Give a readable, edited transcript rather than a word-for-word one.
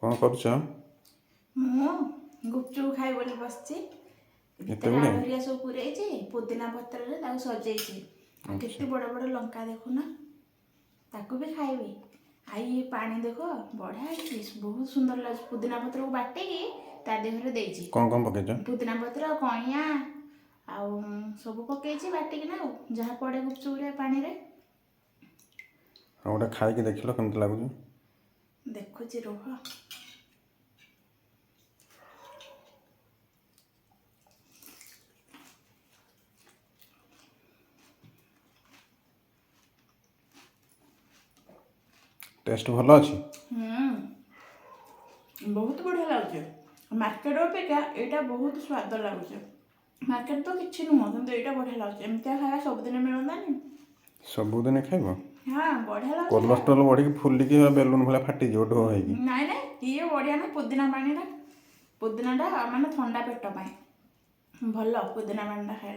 କ'ଣ କରୁଛ? ମୁଁ ଗୁପଚୁପ ଖାଇ ବୋଲି ବସିଛି। ଭିତରେ ଆଳୁ ହେରିକା ସବୁ ପୁରେଇଛି, ପୁଦିନା ପତ୍ରରେ ତାକୁ ସଜେଇଛି। ଆଉ କେତେ ବଡ଼ ବଡ଼ ଲଙ୍କା ଦେଖୁନ, ତାକୁ ବି ଖାଇବି। ଆଉ ଇଏ ପାଣି ଦେଖ ବଢ଼ିଆ ହେଇଛି, ବହୁତ ସୁନ୍ଦର ଲାଗୁଛି। ପୁଦିନା ପତ୍ରକୁ ବାଟିକି ତା ଦେହରେ ଦେଇଛି। କ'ଣ ପକେଇଛ? ପୁଦିନା ପତ୍ର, କଇଁଆ ଆଉ ସବୁ ପକେଇଛି ବାଟିକିନା, ଆଉ ଯାହା ପଡ଼େ ଗୁପଚୁପରେ ପାଣିରେ। ଆଉ ଗୋଟେ ଖାଇକି ଦେଖିଲ କେମିତି ଲାଗୁଛି? ଦେଖୁଛି ରୁହ। ଟେଷ୍ଟ ଭଲ ଅଛି? ବହୁତ ବଢ଼ିଆ ଲାଗୁଛି। ମାର୍କେଟ ଅପେକ୍ଷା ଏଇଟା ବହୁତ ସ୍ୱାଦ ଲାଗୁଛି। ମାର୍କେଟ ତ କିଛି ନୁହଁ, କିନ୍ତୁ ଏଇଟା ବଢ଼ିଆ ଲାଗୁଛି। ଏମିତିଆ ଖାଇବା ସବୁଦିନ ମିଳନ୍ତାନି। ସବୁଦିନ ଖାଇବ? ହଁ, ବଢ଼ିଆ ଲାଗୁଛି। କୋଲେଷ୍ଟ୍ରଲ୍ ବଢ଼ିକି ଫୁଲିକି ବେଲୁନ୍ ଭଳିଆ ଫାଟିଯିବ ଢୋ ହେଇକି। ନାଇଁ ନାଇଁ, ଇଏ ବଢ଼ିଆ ନା ପୁଦିନା ପାଣିଟା। ପୁଦିନାଟା ମାନେ ଥଣ୍ଡା ପେଟ ପାଇଁ ଭଲ, ପୁଦିନା ପାଣିଟା ଖାଇଲେ।